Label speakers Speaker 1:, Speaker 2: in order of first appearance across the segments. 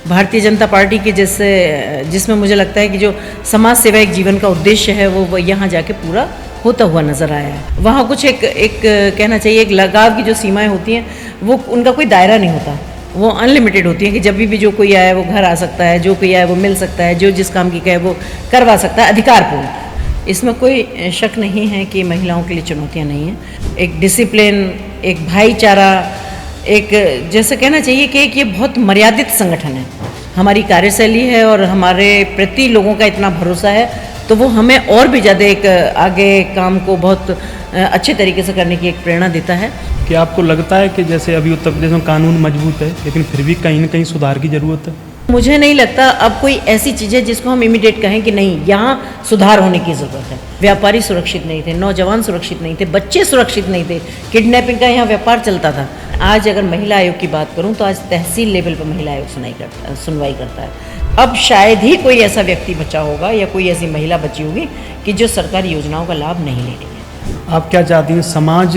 Speaker 1: Bharatiya Janata party के जैसे जिसमें मुझे लगता है कि जो समाज सेवा एक जीवन का उद्देश्य है वो यहाँ जाके पूरा होता हुआ नज़र आया है। वहाँ कुछ एक कहना चाहिए एक लगाव की जो सीमाएं होती हैं वो उनका कोई दायरा नहीं होता, वो अनलिमिटेड होती हैं कि जब भी जो कोई आए वो घर आ सकता है, जो कोई आए वो मिल सकता है, जो जिस काम की कहे वो करवा सकता है, अधिकारपूर्ण। इसमें कोई शक नहीं है कि महिलाओं के लिए चुनौतियाँ नहीं हैं। एक डिसिप्लिन, एक भाईचारा, एक जैसे कहना चाहिए कि एक ये बहुत मर्यादित संगठन है, हमारी कार्यशैली है और हमारे प्रति लोगों का इतना भरोसा है, तो वो हमें और भी ज़्यादा एक आगे काम को बहुत अच्छे तरीके से करने की एक प्रेरणा देता है।
Speaker 2: क्या आपको लगता है कि जैसे अभी उत्तर प्रदेश में कानून मजबूत है लेकिन फिर भी कहीं ना कहीं सुधार की ज़रूरत है?
Speaker 1: मुझे नहीं लगता अब कोई ऐसी चीज़ है जिसको हम इमीडिएट कहें कि नहीं यहाँ सुधार होने की ज़रूरत है। व्यापारी सुरक्षित नहीं थे, नौजवान सुरक्षित नहीं थे, बच्चे सुरक्षित नहीं थे, किडनैपिंग का यहाँ व्यापार चलता था। आज अगर महिला आयोग की बात करूँ तो आज तहसील लेवल पर महिला आयोग सुनवाई करता है। अब शायद ही कोई ऐसा व्यक्ति बचा होगा या कोई ऐसी महिला बची होगी कि जो सरकारी योजनाओं का लाभ नहीं ले रही है।
Speaker 2: आप क्या चाहती हैं, समाज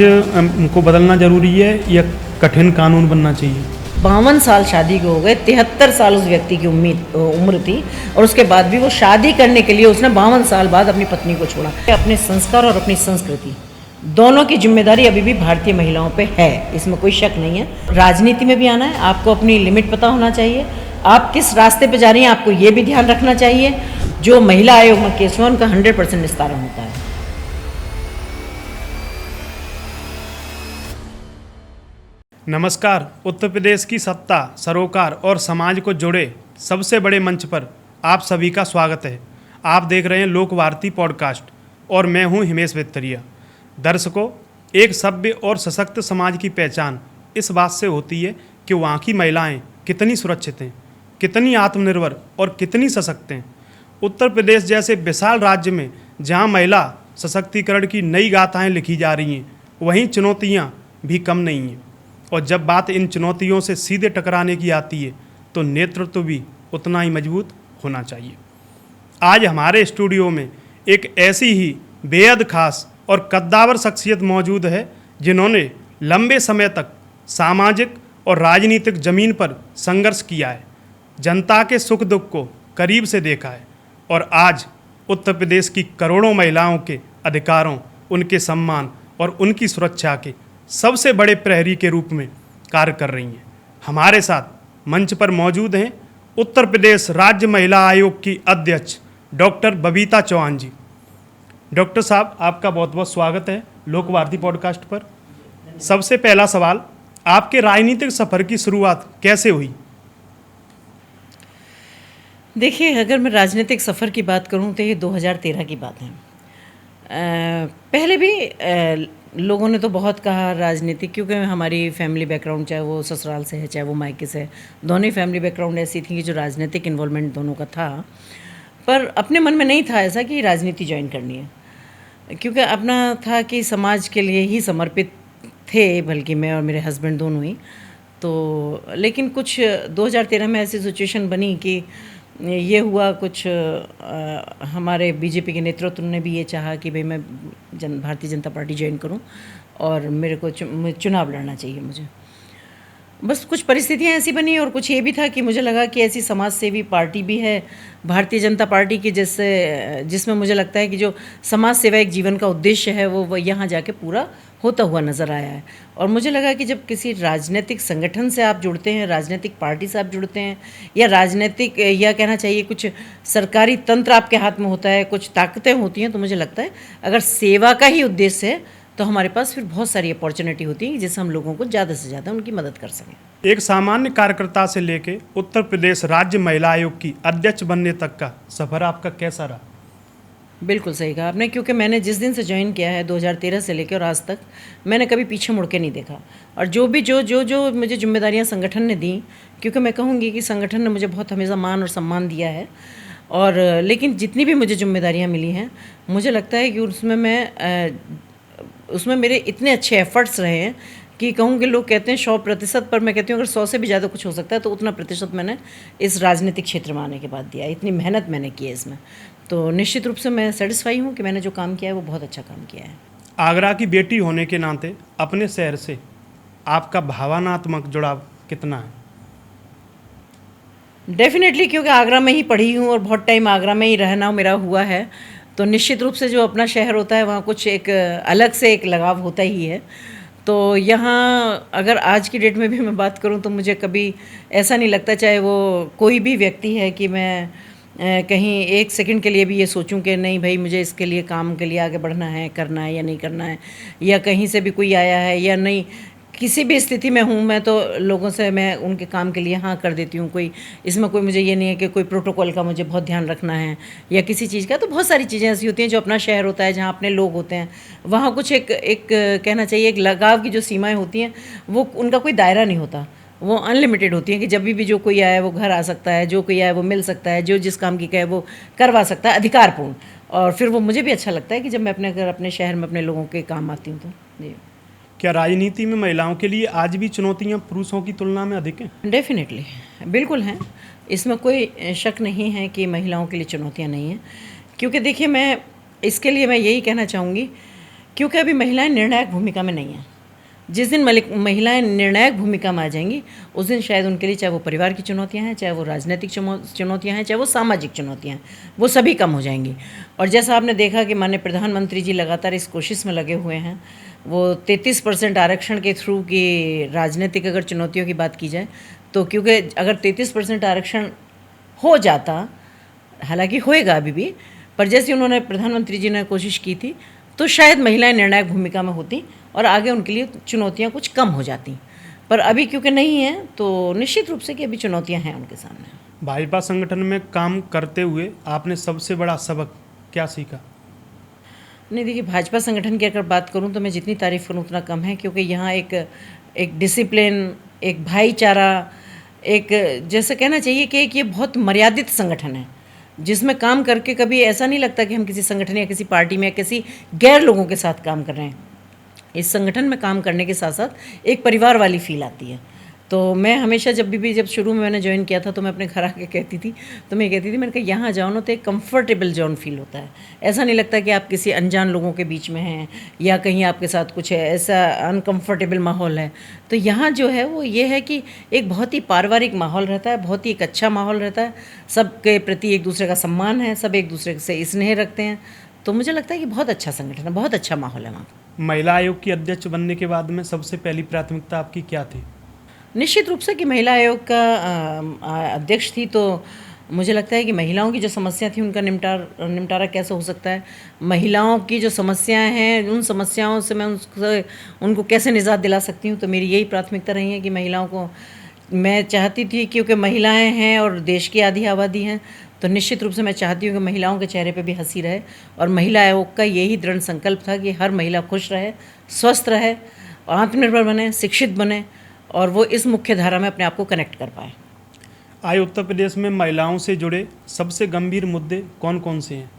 Speaker 2: को बदलना जरूरी है या कठिन कानून बनना चाहिए?
Speaker 1: 52 साल शादी को हो गए, 73 साल उस व्यक्ति की उम्र थी और उसके बाद भी वो शादी करने के लिए उसने 52 साल बाद अपनी पत्नी को छोड़ा। अपने संस्कार और अपनी संस्कृति दोनों की जिम्मेदारी अभी भी भारतीय महिलाओं पे है, इसमें कोई शक नहीं है। राजनीति में भी आना है, आपको अपनी लिमिट पता होना चाहिए, आप किस रास्ते पे जा रही हैं आपको ये भी ध्यान रखना चाहिए। जो महिला आयोग में केस हुआ उनका 100% निस्तारण होता है।
Speaker 2: नमस्कार। उत्तर प्रदेश की सत्ता, सरोकार और समाज को जोड़े सबसे बड़े मंच पर आप सभी का स्वागत है। आप देख रहे हैं लोकवार्ती पॉडकास्ट और मैं हूं हिमेश वेत्तरिया। दर्शकों, एक सभ्य और सशक्त समाज की पहचान इस बात से होती है कि वहाँ की महिलाएं कितनी सुरक्षित हैं, कितनी आत्मनिर्भर और कितनी सशक्त हैं। उत्तर प्रदेश जैसे विशाल राज्य में जहाँ महिला सशक्तिकरण की नई गाथाएं लिखी जा रही हैं, वहीं चुनौतियाँ भी कम नहीं हैं। और जब बात इन चुनौतियों से सीधे टकराने की आती है तो नेतृत्व भी उतना ही मजबूत होना चाहिए। आज हमारे स्टूडियो में एक ऐसी ही बेहद खास और कद्दावर शख्सियत मौजूद है जिन्होंने लंबे समय तक सामाजिक और राजनीतिक जमीन पर संघर्ष किया है, जनता के सुख दुख को करीब से देखा है और आज उत्तर प्रदेश की करोड़ों महिलाओं के अधिकारों, उनके सम्मान और उनकी सुरक्षा के सबसे बड़े प्रहरी के रूप में कार्य कर रही हैं। हमारे साथ मंच पर मौजूद हैं उत्तर प्रदेश राज्य महिला आयोग की अध्यक्ष डॉक्टर बबीता चौहान जी। डॉक्टर साहब, आपका बहुत बहुत स्वागत है लोकवार्ती पॉडकास्ट पर। सबसे पहला सवाल, आपके राजनीतिक सफ़र की शुरुआत कैसे हुई?
Speaker 1: देखिए, अगर मैं राजनीतिक सफ़र की बात करूं तो ये 2013 की बात है। पहले भी लोगों ने तो बहुत कहा राजनीति, क्योंकि हमारी फैमिली बैकग्राउंड चाहे वो ससुराल से है चाहे वो मायके से है, दोनों ही फैमिली बैकग्राउंड ऐसी थी कि जो राजनीतिक इन्वॉल्वमेंट दोनों का था। पर अपने मन में नहीं था ऐसा कि राजनीति ज्वाइन करनी है, क्योंकि अपना था कि समाज के लिए ही समर्पित थे, बल्कि मैं और मेरे हस्बैंड दोनों ही। तो लेकिन कुछ 2013 में ऐसी सिचुएशन बनी कि ये हुआ कुछ हमारे बीजेपी के नेतृत्व ने भी ये चाहा कि भाई मैं भारतीय जनता पार्टी ज्वाइन करूं और मेरे को चुनाव लड़ना चाहिए मुझे। बस कुछ परिस्थितियां ऐसी बनी और कुछ ये भी था कि मुझे लगा कि ऐसी समाज सेवी पार्टी भी है भारतीय जनता पार्टी की जैसे जिसमें मुझे लगता है कि जो समाज सेवा एक जीवन का उद्देश्य है वो यहाँ जाके पूरा होता हुआ नज़र आया है। और मुझे लगा कि जब किसी राजनीतिक संगठन से आप जुड़ते हैं, राजनीतिक पार्टी से आप जुड़ते हैं, या राजनीतिक या कहना चाहिए कुछ सरकारी तंत्र आपके हाथ में होता है, कुछ ताकतें होती हैं, तो मुझे लगता है अगर सेवा का ही उद्देश्य है तो हमारे पास फिर बहुत सारी अपॉर्चुनिटी होती है जिससे हम लोगों को ज़्यादा से ज़्यादा उनकी मदद कर सकें।
Speaker 2: एक सामान्य कार्यकर्ता से लेके उत्तर प्रदेश राज्य महिला आयोग की अध्यक्ष बनने तक का सफ़र आपका कैसा रहा?
Speaker 1: बिल्कुल सही कहा आपने, क्योंकि मैंने जिस दिन से ज्वाइन किया है 2013 से लेकर और आज तक मैंने कभी पीछे मुड़ के नहीं देखा। और जो भी जो मुझे जिम्मेदारियां संगठन ने दी, क्योंकि मैं कहूँगी कि संगठन ने मुझे बहुत हमेशा मान और सम्मान दिया है, और लेकिन जितनी भी मुझे जिम्मेदारियां मिली हैं मुझे लगता है कि उसमें मेरे इतने अच्छे एफर्ट्स रहे हैं कि कहूँगी, लोग कहते हैं 100%, पर मैं कहती हूँ अगर 100 से भी ज़्यादा कुछ हो सकता है तो उतना प्रतिशत मैंने इस राजनीतिक क्षेत्र में आने के बाद दिया। इतनी मेहनत मैंने की है इसमें, तो निश्चित रूप से मैं सेटिस्फाई हूँ कि मैंने जो काम किया है वो बहुत अच्छा काम किया है।
Speaker 2: आगरा की बेटी होने के नाते अपने शहर से आपका भावनात्मक जुड़ाव कितना है?
Speaker 1: डेफ़िनेटली, क्योंकि आगरा में ही पढ़ी हूँ और बहुत टाइम आगरा में ही रहना मेरा हुआ है, तो निश्चित रूप से जो अपना शहर होता है वहाँ कुछ एक अलग से एक लगाव होता ही है। तो यहाँ अगर आज की डेट में भी मैं बात करूँ तो मुझे कभी ऐसा नहीं लगता, चाहे वो कोई भी व्यक्ति है, कि मैं कहीं एक सेकंड के लिए भी ये सोचूं कि नहीं भाई मुझे इसके लिए काम के लिए आगे बढ़ना है, करना है या नहीं करना है, या कहीं से भी कोई आया है या नहीं। किसी भी स्थिति में हूँ मैं तो लोगों से मैं उनके काम के लिए हाँ कर देती हूँ। कोई इसमें कोई मुझे ये नहीं है कि कोई प्रोटोकॉल का मुझे बहुत ध्यान रखना है या किसी चीज़ का। तो बहुत सारी चीज़ें ऐसी होती हैं जो अपना शहर होता है, जहाँ अपने लोग होते हैं, वहाँ कुछ एक कहना चाहिए एक लगाव की जो सीमाएँ होती हैं, वो उनका कोई दायरा नहीं होता, वो अनलिमिटेड होती हैं कि जब भी जो कोई आए वो घर आ सकता है, जो कोई आए वो मिल सकता है, जो जिस काम की कहे वो करवा सकता है अधिकारपूर्ण। और फिर वो मुझे भी अच्छा लगता है कि जब मैं अपने घर अपने शहर में अपने लोगों के काम आती हूँ तो जी।
Speaker 2: क्या राजनीति में महिलाओं के लिए आज भी चुनौतियां पुरुषों की तुलना में अधिक हैं?
Speaker 1: डेफिनेटली, बिल्कुल हैं। इसमें कोई शक नहीं है कि महिलाओं के लिए चुनौतियाँ नहीं हैं, क्योंकि देखिए मैं इसके लिए मैं यही कहना चाहूँगी, क्योंकि अभी महिलाएं निर्णायक भूमिका में नहीं हैं। जिस दिन महिलाएं निर्णायक भूमिका में आ जाएंगी, उस दिन शायद उनके लिए, चाहे वो परिवार की चुनौतियां हैं, चाहे वो राजनीतिक चुनौतियां हैं, चाहे वो सामाजिक चुनौतियां हैं, वो सभी कम हो जाएंगी। और जैसा आपने देखा कि माननीय प्रधानमंत्री जी लगातार इस कोशिश में लगे हुए हैं, वो 33% आरक्षण के थ्रू की राजनीतिक अगर चुनौतियों की बात की जाए तो, क्योंकि अगर 33% आरक्षण हो जाता, हालांकि होएगा अभी भी, पर जैसे उन्होंने प्रधानमंत्री जी ने कोशिश की थी, तो शायद महिलाएं निर्णायक भूमिका में होती और आगे उनके लिए चुनौतियां कुछ कम हो जाती। पर अभी क्योंकि नहीं है तो निश्चित रूप से कि अभी चुनौतियां हैं उनके सामने।
Speaker 2: भाजपा संगठन में काम करते हुए आपने सबसे बड़ा सबक क्या सीखा?
Speaker 1: नहीं देखिए, भाजपा संगठन की अगर बात करूं तो मैं जितनी तारीफ़ करूं उतना कम है, क्योंकि यहाँ एक डिसिप्लिन, एक भाईचारा, एक जैसे कहना चाहिए कि एक ये बहुत मर्यादित संगठन है, जिसमें काम करके कभी ऐसा नहीं लगता कि हम किसी संगठन या किसी पार्टी में या किसी गैर लोगों के साथ काम कर रहे हैं। इस संगठन में काम करने के साथ साथ एक परिवार वाली फील आती है। तो मैं हमेशा जब शुरू में मैंने ज्वाइन किया था तो मैं अपने घर आके कहती थी, तो मैं कहती थी, मैंने कहा यहाँ जाओ ना तो एक कंफर्टेबल जोन फील होता है। ऐसा नहीं लगता कि आप किसी अनजान लोगों के बीच में हैं या कहीं आपके साथ कुछ है, ऐसा अनकंफर्टेबल माहौल है। तो यहाँ जो है वो ये है कि एक बहुत ही पारिवारिक माहौल रहता है, बहुत ही एक अच्छा माहौल रहता है, सबके प्रति एक दूसरे का सम्मान है, सब एक दूसरे से स्नेह रखते हैं। तो मुझे लगता है कि बहुत अच्छा संगठन है, बहुत अच्छा माहौल है वहाँ।
Speaker 2: महिला आयोग की अध्यक्ष बनने के बाद में सबसे पहली प्राथमिकता आपकी क्या थी?
Speaker 1: निश्चित रूप से कि महिला आयोग का अध्यक्ष थी, तो मुझे लगता है कि महिलाओं की जो समस्या थी उनका निपटारा कैसे हो सकता है, महिलाओं की जो समस्याएं हैं उन समस्याओं से मैं उनको कैसे निजात दिला सकती हूँ। तो मेरी यही प्राथमिकता रही है कि महिलाओं को मैं चाहती थी, क्योंकि महिलाएं हैं और देश की आधी आबादी हैं, तो निश्चित रूप से मैं चाहती हूँ कि महिलाओं के चेहरे पे भी हंसी रहे। और महिला आयोग का यही दृढ़ संकल्प था कि हर महिला खुश रहे, स्वस्थ रहे, आत्मनिर्भर बने, शिक्षित बने और वो इस मुख्य धारा में अपने आप को कनेक्ट कर पाए।
Speaker 2: आज उत्तर प्रदेश में महिलाओं से जुड़े सबसे गंभीर मुद्दे कौन कौन से हैं?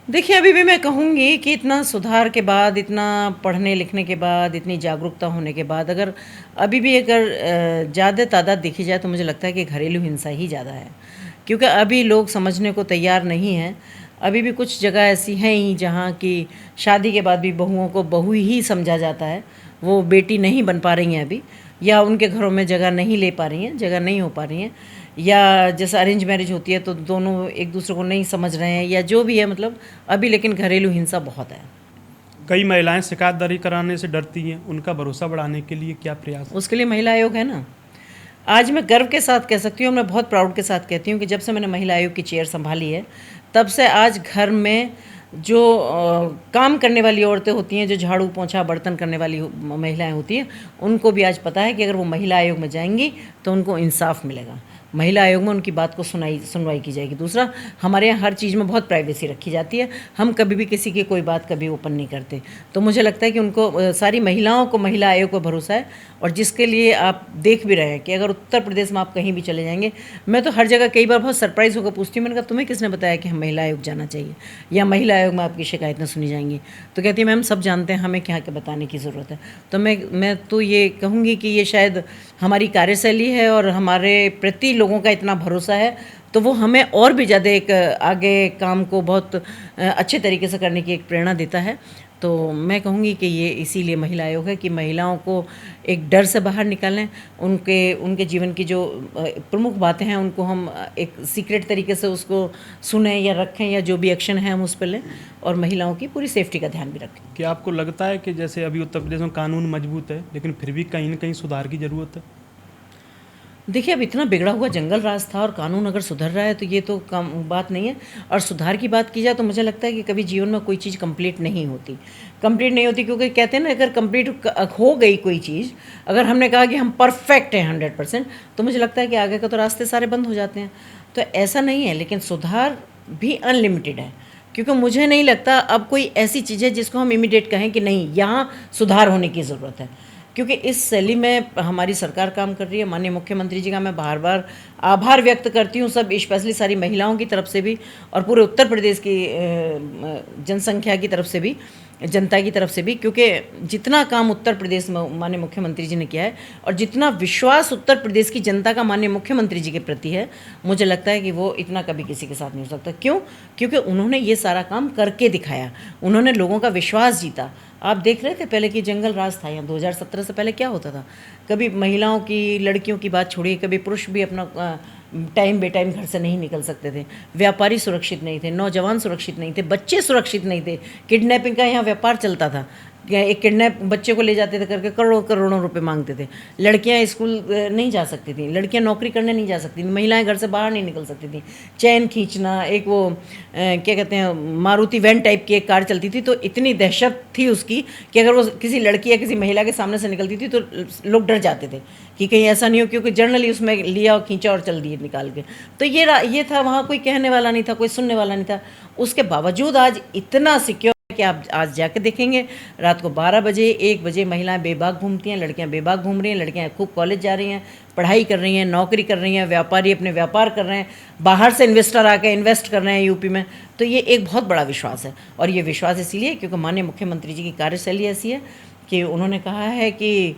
Speaker 1: देखिए, अभी भी मैं कहूँगी कि इतना सुधार के बाद, इतना पढ़ने लिखने के बाद, इतनी जागरूकता होने के बाद, अगर अभी भी अगर ज़्यादा तादाद देखी जाए तो मुझे लगता है कि घरेलू हिंसा ही ज़्यादा है, क्योंकि अभी लोग समझने को तैयार नहीं हैं। अभी भी कुछ जगह ऐसी हैं ही जहाँ की शादी के बाद भी बहुओं को बहू ही समझा जाता है, वो बेटी नहीं बन पा रही हैं अभी, या उनके घरों में जगह नहीं ले पा रही हैं, जगह नहीं हो पा रही हैं, या जैसे अरेंज मैरिज होती है तो दोनों एक दूसरे को नहीं समझ रहे हैं, या जो भी है, मतलब अभी लेकिन घरेलू हिंसा बहुत है।
Speaker 2: कई महिलाएं शिकायत दर्ज कराने से डरती हैं, उनका भरोसा बढ़ाने के लिए क्या प्रयास?
Speaker 1: उसके लिए महिला आयोग है ना। आज मैं गर्व के साथ कह सकती हूँ, मैं बहुत प्राउड के साथ कहती हूँ कि जब से मैंने महिला आयोग की चेयर संभाली है, तब से आज घर में जो काम करने वाली औरतें होती हैं, जो झाड़ू पोंछा बर्तन करने वाली महिलाएं होती हैं, उनको भी आज पता है कि अगर वो महिला आयोग में जाएंगी तो उनको इंसाफ मिलेगा। महिला आयोग में उनकी बात को सुनवाई की जाएगी। दूसरा, हमारे यहाँ हर चीज़ में बहुत प्राइवेसी रखी जाती है, हम कभी भी किसी की कोई बात कभी ओपन नहीं करते। तो मुझे लगता है कि उनको, सारी महिलाओं को महिला आयोग पर भरोसा है, और जिसके लिए आप देख भी रहे हैं कि अगर उत्तर प्रदेश में आप कहीं भी चले जाएंगे, मैं तो हर जगह कई बार बहुत सरप्राइज़ होकर पूछती हूँ, मैंने कहा तुम्हें किसने बताया कि हम महिला आयोग जाना चाहिए या महिला आयोग में आपकी शिकायतें सुनी जाएंगी? तो कहती है मैम सब जानते हैं, हमें क्या बताने की ज़रूरत है। तो मैं तो ये कहूँगी कि ये शायद हमारी कार्यशैली है और हमारे प्रति लोगों का इतना भरोसा है, तो वो हमें और भी ज़्यादा एक आगे काम को बहुत अच्छे तरीके से करने की एक प्रेरणा देता है। तो मैं कहूँगी कि ये इसीलिए महिला आयोग है कि महिलाओं को एक डर से बाहर निकालें, उनके जीवन की जो प्रमुख बातें हैं उनको हम एक सीक्रेट तरीके से उसको सुने या रखें, या जो भी एक्शन है हम उस पर लें, और महिलाओं की पूरी सेफ्टी का ध्यान भी रखें।
Speaker 2: क्या आपको लगता है कि जैसे अभी उत्तर प्रदेश में कानून मजबूत है, लेकिन फिर भी कहीं न कहीं सुधार की ज़रूरत है?
Speaker 1: देखिए, अब इतना बिगड़ा हुआ जंगल राज था और कानून अगर सुधर रहा है तो ये तो कम बात नहीं है। और सुधार की बात की जाए तो मुझे लगता है कि कभी जीवन में कोई चीज़ कंप्लीट नहीं होती। कंप्लीट नहीं होती क्योंकि कहते हैं ना, अगर कंप्लीट हो गई कोई चीज़, अगर हमने कहा कि हम परफेक्ट हैं 100%, तो मुझे लगता है कि आगे का तो रास्ते सारे बंद हो जाते हैं। तो ऐसा नहीं है, लेकिन सुधार भी अनलिमिटेड है, क्योंकि मुझे नहीं लगता अब कोई ऐसी चीज़ है जिसको हम इमीडिएट कहें कि नहीं, यहाँ सुधार होने की ज़रूरत है। क्योंकि इस शैली में हमारी सरकार काम कर रही है। माननीय मुख्यमंत्री जी का मैं बार बार आभार व्यक्त करती हूँ, सब स्पेशली सारी महिलाओं की तरफ से भी, और पूरे उत्तर प्रदेश की जनसंख्या की तरफ से भी, जनता की तरफ से भी, क्योंकि जितना काम उत्तर प्रदेश में माननीय मुख्यमंत्री जी ने किया है और जितना विश्वास उत्तर प्रदेश की जनता का माननीय मुख्यमंत्री जी के प्रति है, मुझे लगता है कि वो इतना कभी किसी के साथ नहीं हो सकता। क्यों? क्योंकि उन्होंने ये सारा काम करके दिखाया, उन्होंने लोगों का विश्वास जीता। आप देख रहे थे पहले कि जंगल राज था यहाँ, 2017 से पहले क्या होता था? कभी महिलाओं की, लड़कियों की बात छोड़िए, कभी पुरुष भी अपना टाइम बे टाइम घर से नहीं निकल सकते थे, व्यापारी सुरक्षित नहीं थे, नौजवान सुरक्षित नहीं थे, बच्चे सुरक्षित नहीं थे, किडनैपिंग का यहाँ व्यापार चलता था। एक किडनैप बच्चे को ले जाते थे करके करोड़ों करोड़ों रुपए मांगते थे। लड़कियां स्कूल नहीं जा सकती थी, लड़कियां नौकरी करने नहीं जा सकती थी, महिलाएं घर से बाहर नहीं निकल सकती थी। चैन खींचना, एक वो क्या कहते हैं, मारुति वैन टाइप की एक कार चलती थी, तो इतनी दहशत थी उसकी कि अगर वो किसी लड़की या किसी महिला के सामने से निकलती थी तो लोग डर जाते थे कि कहीं ऐसा नहीं हो, क्योंकि जर्नली उसमें लिया और खींचा और चल दिए निकाल के। तो ये था, वहाँ कोई कहने वाला नहीं था, कोई सुनने वाला नहीं था। उसके बावजूद आज इतना सिक्योर कि आप आज जाके देखेंगे, रात को 12 बजे 1 बजे महिलाएं बेबाक घूमती हैं, लड़कियां बेबाक घूम रही हैं, लड़कियां खूब कॉलेज जा रही हैं, पढ़ाई कर रही हैं, नौकरी कर रही हैं, व्यापारी अपने व्यापार कर रहे हैं, बाहर से इन्वेस्टर आके इन्वेस्ट कर रहे हैं यूपी में। तो ये एक बहुत बड़ा विश्वास है, और ये विश्वास इसीलिए क्योंकि माननीय मुख्यमंत्री जी की कार्यशैली ऐसी है कि उन्होंने कहा है कि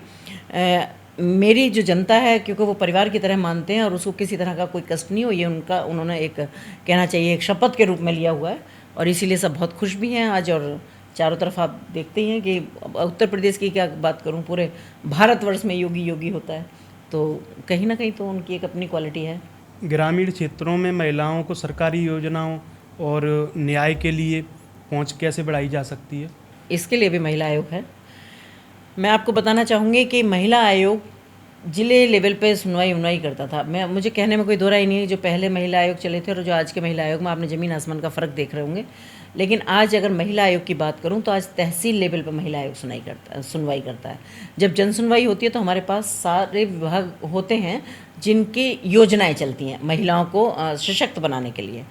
Speaker 1: मेरी जो जनता है, क्योंकि वो परिवार की तरह मानते हैं और उसको किसी तरह का कोई कष्ट नहीं हो, ये उन्होंने एक, कहना चाहिए, एक शपथ के रूप में लिया हुआ है। और इसीलिए सब बहुत खुश भी हैं आज। और चारों तरफ आप देखते ही हैं कि उत्तर प्रदेश की क्या बात करूं, पूरे भारतवर्ष में योगी योगी होता है, तो कहीं ना कहीं तो उनकी एक अपनी क्वालिटी है।
Speaker 2: ग्रामीण क्षेत्रों में महिलाओं को सरकारी योजनाओं और न्याय के लिए पहुंच कैसे बढ़ाई जा सकती है?
Speaker 1: इसके लिए भी महिला आयोग है। मैं आपको बताना चाहूँगी कि महिला आयोग जिले लेवल पे सुनवाई करता था। मुझे कहने में कोई दो राय नहीं है, जो पहले महिला आयोग चले थे और जो आज के महिला आयोग में, आपने ज़मीन आसमान का फ़र्क देख रहे होंगे। लेकिन आज अगर महिला आयोग की बात करूं तो आज तहसील लेवल पर महिला आयोग सुनवाई करता है। जब जन सुनवाई होती है तो हमारे पास सारे विभाग होते हैं जिनकी योजनाएं चलती हैं महिलाओं को सशक्त बनाने के लिए,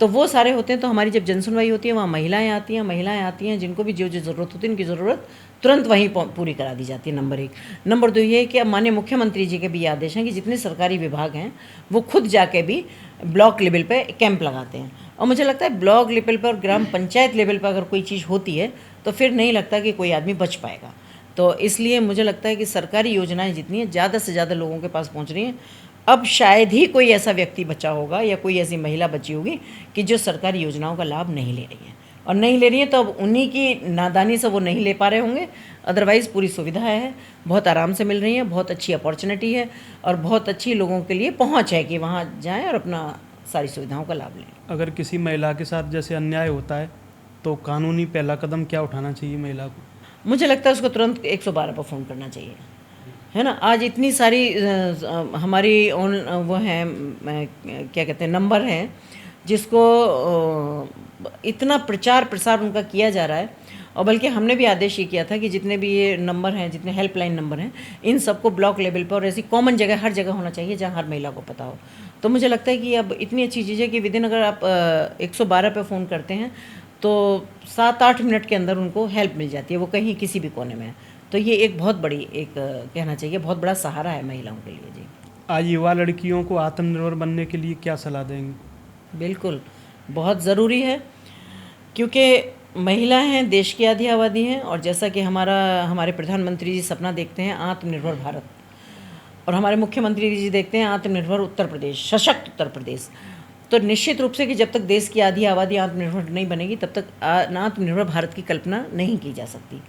Speaker 1: तो वो सारे होते हैं। तो हमारी जब जन सुनवाई होती है वहाँ महिलाएं आती हैं जिनको भी जो जो ज़रूरत होती है, उनकी ज़रूरत तुरंत वहीं पूरी करा दी जाती है, नंबर 1। नंबर 2 ये है कि अब माननीय मुख्यमंत्री जी के भी आदेश हैं कि जितने सरकारी विभाग हैं वो खुद जाके भी ब्लॉक लेवल पे कैंप लगाते हैं। और मुझे लगता है ब्लॉक लेवल पर, ग्राम पंचायत लेवल पर अगर कोई चीज़ होती है तो फिर नहीं लगता कि कोई आदमी बच पाएगा। तो इसलिए मुझे लगता है कि सरकारी योजनाएं जितनी हैं ज़्यादा से ज़्यादा लोगों के पास पहुंच रही हैं। अब शायद ही कोई ऐसा व्यक्ति बचा होगा या कोई ऐसी महिला बची होगी कि जो सरकारी योजनाओं का लाभ नहीं ले रही है, और नहीं ले रही है तो अब उन्हीं की नादानी से वो नहीं ले पा रहे होंगे। अदरवाइज़ पूरी सुविधा है, बहुत आराम से मिल रही है, बहुत अच्छी अपॉर्चुनिटी है और बहुत अच्छी लोगों के लिए पहुँच है कि वहाँ जाएँ और अपना सारी सुविधाओं का लाभ लें।
Speaker 2: अगर किसी महिला के साथ जैसे अन्याय होता है तो कानूनी पहला कदम क्या उठाना चाहिए महिला को?
Speaker 1: मुझे लगता है उसको तुरंत 112 पर फ़ोन करना चाहिए, है ना। आज इतनी सारी हमारी वो हैं, क्या कहते हैं, नंबर हैं जिसको इतना प्रचार प्रसार उनका किया जा रहा है। और बल्कि हमने भी आदेश ये किया था कि जितने भी ये नंबर हैं, जितने हेल्पलाइन नंबर हैं, इन सबको ब्लॉक लेवल पर और ऐसी कॉमन जगह, हर जगह होना चाहिए जहाँ हर महिला को पता हो। तो मुझे लगता है कि अब इतनी अच्छी चीज़ है कि विदिन, अगर आप 112 पे फ़ोन करते हैं तो 7-8 मिनट के अंदर उनको हेल्प मिल जाती है, वो कहीं किसी भी कोने में है। तो ये एक बहुत बड़ी, एक कहना चाहिए बहुत बड़ा सहारा है महिलाओं के लिए। जी,
Speaker 2: आज युवा लड़कियों को आत्मनिर्भर बनने के लिए क्या सलाह देंगे?
Speaker 1: बिल्कुल बहुत ज़रूरी है, क्योंकि महिला हैं, देश की आधी आबादी हैं। और जैसा कि हमारे प्रधानमंत्री जी सपना देखते हैं आत्मनिर्भर भारत, और हमारे मुख्यमंत्री जी देखते हैं आत्मनिर्भर उत्तर प्रदेश, सशक्त उत्तर प्रदेश। तो निश्चित रूप से कि जब तक देश की आधी आबादी आत्मनिर्भर नहीं बनेगी तब तक आत्मनिर्भर भारत की कल्पना नहीं की जा सकती।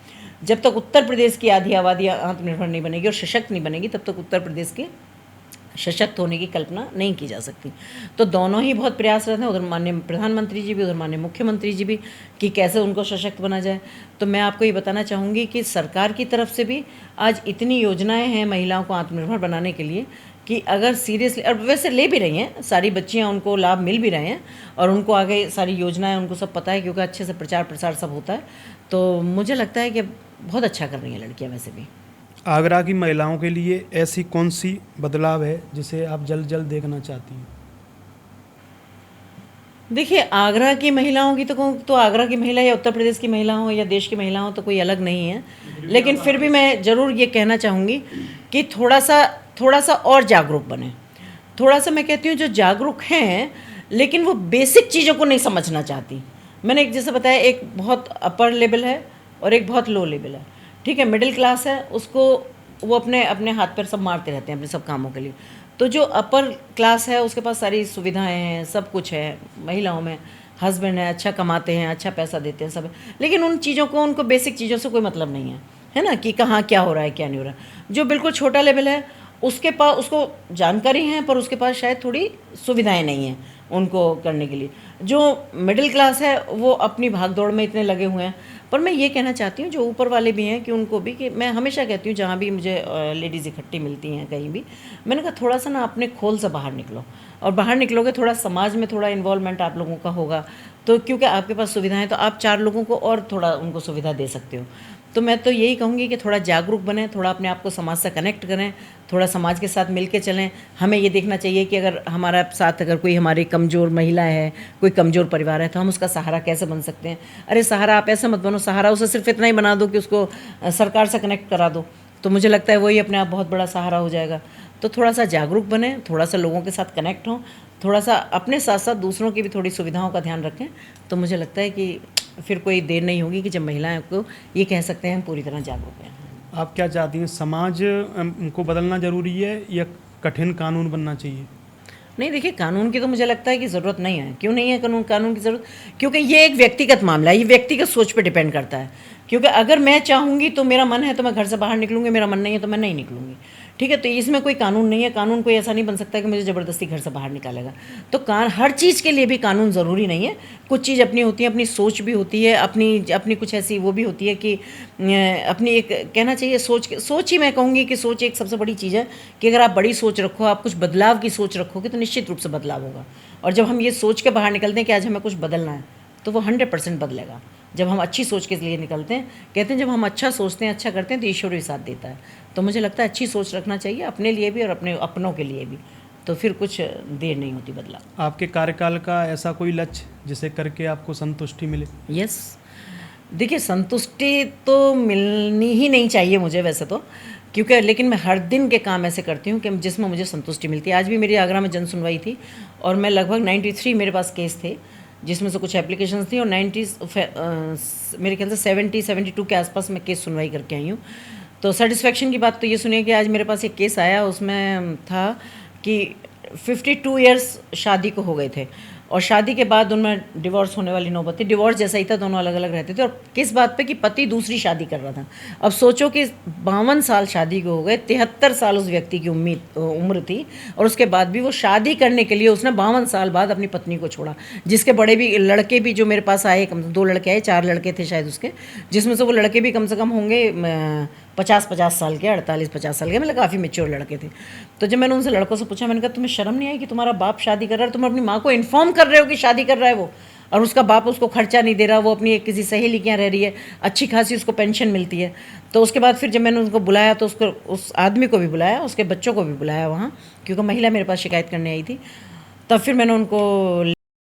Speaker 1: जब तक उत्तर प्रदेश की आधी आबादी आत्मनिर्भर नहीं बनेगी और सशक्त नहीं बनेगी तब तक उत्तर प्रदेश के सशक्त होने की कल्पना नहीं की जा सकती। तो दोनों ही बहुत प्रयासरत हैं, उधर माननीय प्रधानमंत्री जी भी, उधर माननीय मुख्यमंत्री जी भी, कि कैसे उनको सशक्त बना जाए। तो मैं आपको ये बताना चाहूँगी कि सरकार की तरफ से भी आज इतनी योजनाएं हैं महिलाओं को आत्मनिर्भर बनाने के लिए कि अगर सीरियसली, और वैसे ले भी रही हैं सारी बच्चियाँ, उनको लाभ मिल भी रहे हैं और उनको आगे सारी योजनाएँ उनको सब पता है क्योंकि अच्छे से प्रचार प्रसार सब होता है। तो मुझे लगता है कि बहुत अच्छा कर रही हैं लड़कियाँ वैसे भी।
Speaker 2: आगरा की महिलाओं के लिए ऐसी कौन सी बदलाव है जिसे आप जल्द जल्द देखना चाहती हैं?
Speaker 1: देखिए, आगरा की महिलाओं की तो कहूँ तो आगरा की महिला या उत्तर प्रदेश की महिला हो या देश की महिला हो तो कोई अलग नहीं है, लेकिन फिर भी मैं ज़रूर ये कहना चाहूँगी कि थोड़ा सा और जागरूक बने। थोड़ा सा मैं कहती हूँ जो जागरूक हैं लेकिन वो बेसिक चीज़ों को नहीं समझना चाहती। मैंने एक जैसे बताया, एक बहुत अपर लेवल है और एक बहुत लो लेवल है। ठीक है, मिडिल क्लास है, उसको वो अपने अपने हाथ पैर सब मारते रहते हैं अपने सब कामों के लिए। तो जो अपर क्लास है उसके पास सारी सुविधाएं हैं, सब कुछ है, महिलाओं में हस्बैंड है, अच्छा कमाते हैं, अच्छा पैसा देते हैं, सब है, लेकिन उन चीज़ों को, उनको बेसिक चीज़ों से कोई मतलब नहीं है ना, कि कहाँ क्या हो रहा है क्या नहीं हो रहा है। जो बिल्कुल छोटा लेवल है उसके पास, उसको जानकारी है पर उसके पास शायद थोड़ी सुविधाएं नहीं हैं उनको करने के लिए। जो मिडिल क्लास है वो अपनी भाग दौड़ में इतने लगे हुए हैं। पर मैं ये कहना चाहती हूँ जो ऊपर वाले भी हैं कि उनको भी, कि मैं हमेशा कहती हूँ जहाँ भी मुझे लेडीज़ इकट्ठी मिलती हैं कहीं भी, मैंने कहा थोड़ा सा ना अपने खोल से बाहर निकलो, और बाहर निकलोगे थोड़ा समाज में थोड़ा इन्वॉल्वमेंट आप लोगों का होगा तो, क्योंकि आपके पास सुविधाएं, तो आप 4 लोगों को और थोड़ा उनको सुविधा दे सकते हो। तो मैं तो यही कहूँगी कि थोड़ा जागरूक बने, थोड़ा अपने आप को समाज से कनेक्ट करें, थोड़ा समाज के साथ मिल के चलें। हमें ये देखना चाहिए कि अगर हमारा साथ अगर कोई हमारी कमज़ोर महिला है, कोई कमज़ोर परिवार है, तो हम उसका सहारा कैसे बन सकते हैं। अरे सहारा आप ऐसे मत बनो, सहारा उसे सिर्फ इतना ही बना दो कि उसको सरकार से कनेक्ट करा दो, तो मुझे लगता है वही अपने आप बहुत बड़ा सहारा हो जाएगा। तो थोड़ा सा जागरूक बने, थोड़ा सा लोगों के साथ कनेक्ट हों, थोड़ा सा अपने साथ साथ दूसरों की भी थोड़ी सुविधाओं का ध्यान रखें, तो मुझे लगता है कि फिर कोई देर नहीं होगी कि जब महिलाएं को ये कह सकते हैं हम पूरी तरह जागरूक हैं।
Speaker 2: आप क्या चाहती हैं, समाज को बदलना ज़रूरी है या कठिन कानून बनना चाहिए?
Speaker 1: नहीं, देखिए, कानून की तो मुझे लगता है कि ज़रूरत नहीं है। क्यों नहीं है कानून की ज़रूरत? क्योंकि ये एक व्यक्तिगत मामला है, ये व्यक्तिगत सोच पे डिपेंड करता है। क्योंकि अगर मैं चाहूँगी तो मेरा मन है तो मैं घर से बाहर निकलूँगी, मेरा मन नहीं है तो मैं नहीं निकलूँगी। ठीक है, तो इसमें कोई कानून नहीं है। कानून कोई ऐसा नहीं बन सकता कि मुझे ज़बरदस्ती घर से बाहर निकालेगा। तो हर चीज़ के लिए भी कानून ज़रूरी नहीं है। कुछ चीज़ अपनी होती है, अपनी सोच भी होती है, अपनी कुछ ऐसी वो भी होती है कि अपनी एक कहना चाहिए सोच ही मैं कहूँगी कि सोच एक सबसे बड़ी चीज़ है कि अगर आप बड़ी सोच रखो, आप कुछ बदलाव की सोच रखोगे तो निश्चित रूप से बदलाव होगा। और जब हम ये सोच के बाहर निकलते हैं कि आज हमें कुछ बदलना है तो वो 100% बदलेगा। जब हम अच्छी सोच के लिए निकलते हैं, कहते हैं जब हम अच्छा सोचते हैं, अच्छा करते हैं तो ईश्वर भी साथ देता है। तो मुझे लगता है अच्छी सोच रखना चाहिए अपने लिए भी और अपने अपनों के लिए भी, तो फिर कुछ देर नहीं होती बदलाव।
Speaker 2: आपके कार्यकाल का ऐसा कोई लक्ष्य जिसे करके आपको संतुष्टि मिले?
Speaker 1: यस, देखिए, संतुष्टि तो मिलनी ही नहीं चाहिए मुझे वैसे तो, क्योंकि लेकिन मैं हर दिन के काम ऐसे करती हूँ कि जिसमें मुझे संतुष्टि मिलती है। आज भी मेरी आगरा में जन सुनवाई थी और मैं लगभग 93 मेरे पास केस थे, जिसमें से कुछ एप्लीकेशंस थी और 90 मेरे ख्याल से 72 के आसपास मैं केस सुनवाई करके आई हूँ। तो सेटिस्फेक्शन की बात तो ये सुनिए कि आज मेरे पास एक केस आया, उसमें था कि 52 इयर्स शादी को हो गए थे और शादी के बाद उनमें डिवोर्स होने वाली नौबत थी। डिवोर्स जैसा ही था, दोनों अलग अलग रहते थे और किस बात पे कि पति दूसरी शादी कर रहा था। अब सोचो कि 52 साल शादी को हो गए, 73 साल उस व्यक्ति की उम्र थी और उसके बाद भी वो शादी करने के लिए उसने 52 साल बाद अपनी पत्नी को छोड़ा। जिसके बड़े भी लड़के भी जो मेरे पास आए, 2 लड़के आए, 4 लड़के थे शायद उसके, जिसमें से वो लड़के भी कम से कम होंगे 50 साल के, 48-50 साल के, मतलब काफ़ी मेच्योर लड़के थे। तो जब मैंने उनसे लड़कों से पूछा, मैंने कहा तुम्हें शर्म नहीं आई कि तुम्हारा बाप शादी कर रहा है, तुम अपनी माँ को इन्फॉर्म कर रहे हो कि शादी कर रहा है वो, और उसका बाप उसको खर्चा नहीं दे रहा, वो अपनी एक किसी सहेली के यहाँ रह रही है, अच्छी खासी उसको पेंशन मिलती है। तो उसके बाद फिर जब मैंने उनको बुलाया तो उस आदमी को भी बुलाया, उसके बच्चों को भी बुलाया वहाँ, क्योंकि महिला मेरे पास शिकायत करने आई थी। तब फिर मैंने उनको